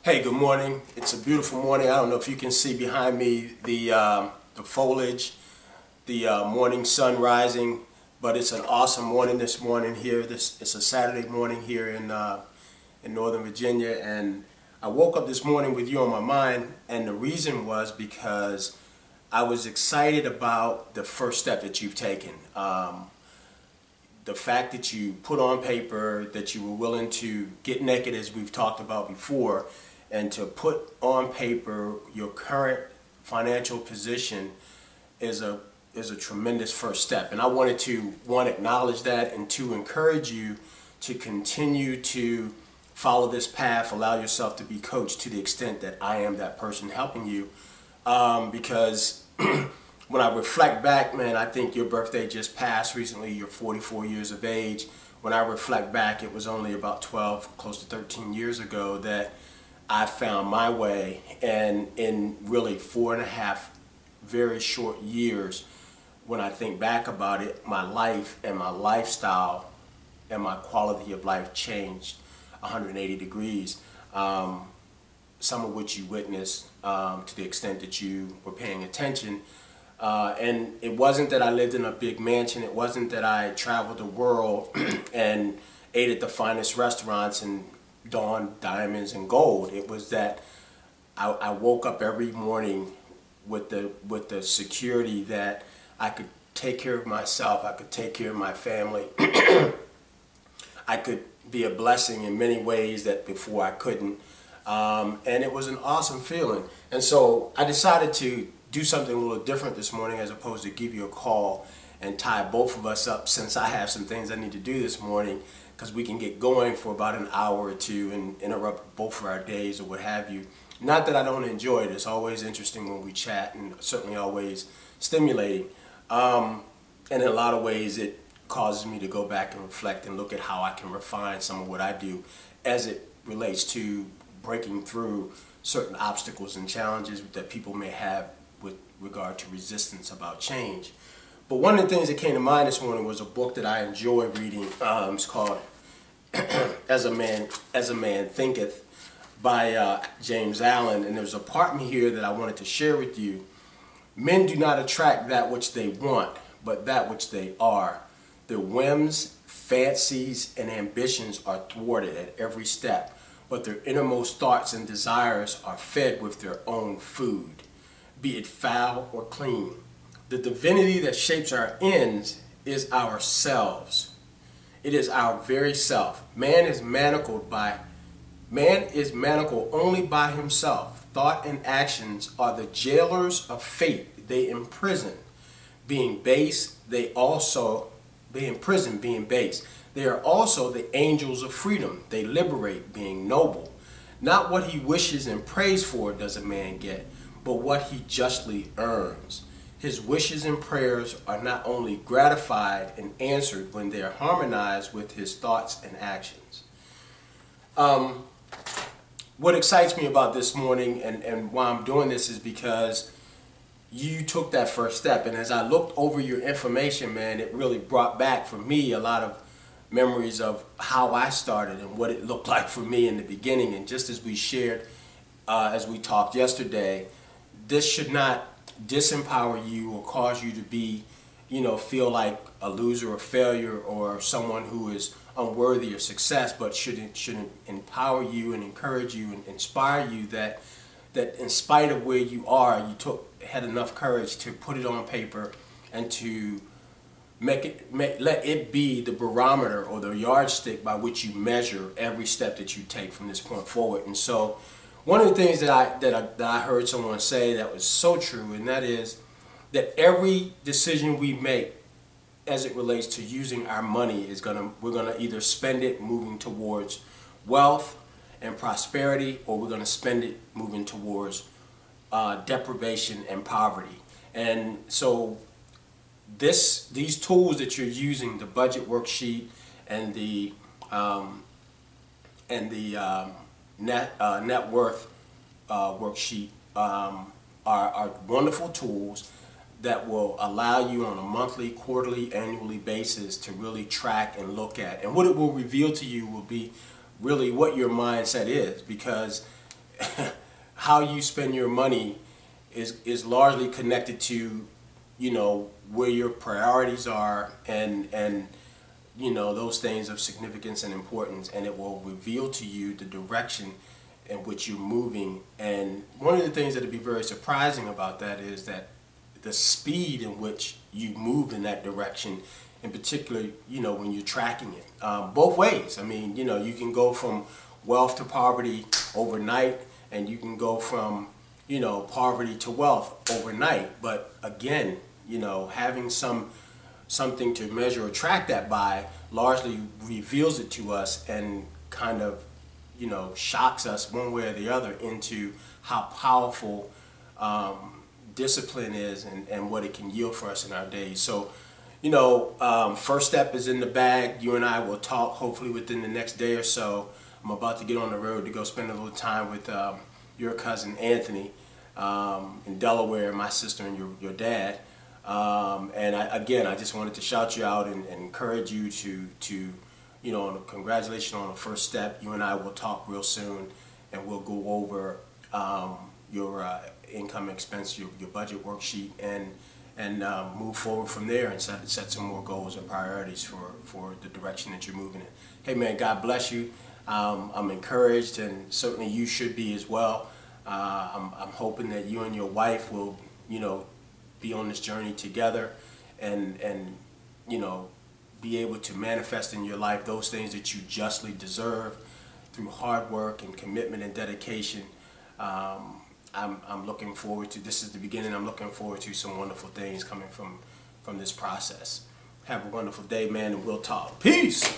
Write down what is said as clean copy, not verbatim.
Hey, good morning. It's a beautiful morning. I don't know if you can see behind me the foliage, the morning sun rising, but it's an awesome morning this morning here. It's a Saturday morning here in Northern Virginia, and I woke up this morning with you on my mind, and the reason was because I was excited about the first step that you've taken. The fact that you put on paper that you were willing to get naked, as we've talked about before, and to put on paper your current financial position is a tremendous first step. And I wanted to, one, acknowledge that, and two, encourage you to continue to follow this path, allow yourself to be coached to the extent that I am that person helping you. Because when I reflect back, man, I think your birthday just passed recently. You're 44 years of age. When I reflect back, it was only about 12, close to 13 years ago that I found my way, and in really 4.5 very short years, when I think back about it, my life and my lifestyle and my quality of life changed 180 degrees, some of which you witnessed to the extent that you were paying attention. And it wasn't that I lived in a big mansion. It wasn't that I traveled the world and ate at the finest restaurants and donned diamonds and gold. It was that I woke up every morning with the security that I could take care of myself, I could take care of my family, I could be a blessing in many ways that before I couldn't, and it was an awesome feeling. And so I decided to do something a little different this morning, as opposed to give you a call and tie both of us up, since I have some things I need to do this morning, because we can get going for about an hour or two and interrupt both of our days or what have you. Not that I don't enjoy it. It's always interesting when we chat, and certainly always stimulating. And in a lot of ways it causes me to go back and reflect and look at how I can refine some of what I do as it relates to breaking through certain obstacles and challenges that people may have with regard to resistance about change. But one of the things that came to mind this morning was a book that I enjoy reading. It's called As a Man Thinketh by James Allen. And there's a part in here that I wanted to share with you. Men do not attract that which they want, but that which they are. Their whims, fancies, and ambitions are thwarted at every step, but their innermost thoughts and desires are fed with their own food, be it foul or clean. The divinity that shapes our ends is ourselves. It is our very self. Man is manacled only by himself. Thought and actions are the jailers of fate. They imprison, being base. They imprison, being base. They are also the angels of freedom. They liberate, being noble. Not what he wishes and prays for does a man get, but what he justly earns. His wishes and prayers are not only gratified and answered when they are harmonized with his thoughts and actions. What excites me about this morning and why I'm doing this is because you took that first step. And as I looked over your information, man, it really brought back for me a lot of memories of how I started and what it looked like for me in the beginning. And just as we shared, as we talked yesterday, this should not disempower you or cause you to be, feel like a loser or failure or someone who is unworthy of success, but should empower you and encourage you and inspire you that in spite of where you are, you had enough courage to put it on paper and to let it be the barometer or the yardstick by which you measure every step that you take from this point forward. And so one of the things that I heard someone say that was so true, and that is that every decision we make as it relates to using our money we're gonna either spend it moving towards wealth and prosperity, or we're gonna spend it moving towards deprivation and poverty. And so these tools that you're using, the budget worksheet and the net worth worksheet, are wonderful tools that will allow you on a monthly, quarterly, annually basis to really track and look at. And what it will reveal to you will be really what your mindset is, because how you spend your money is largely connected to, you know, where your priorities are, and you know, those things of significance and importance, and it will reveal to you the direction in which you're moving. And one of the things that would be very surprising about that is that the speed in which you move in that direction, in particular, you know, when you're tracking it, both ways. I mean, you know, you can go from wealth to poverty overnight, and you can go from, you know, poverty to wealth overnight. But again, you know, having something to measure or track that by largely reveals it to us, and kind of, you know, shocks us one way or the other into how powerful discipline is, and what it can yield for us in our days. So, you know, first step is in the bag. You and I will talk hopefully within the next day or so. I'm about to get on the road to go spend a little time with your cousin Anthony in Delaware, my sister and your dad. And I just wanted to shout you out and encourage you to, you know, congratulations on the first step. You and I will talk real soon, and we'll go over your income expense, your budget worksheet, and move forward from there, and set some more goals and priorities for the direction that you're moving in. Hey man, God bless you. I'm encouraged, and certainly you should be as well. I'm hoping that you and your wife will, you know, be on this journey together, and you know, be able to manifest in your life those things that you justly deserve through hard work and commitment and dedication. I'm looking forward to, this is the beginning, I'm looking forward to some wonderful things coming from this process. Have a wonderful day, man, and we'll talk. Peace!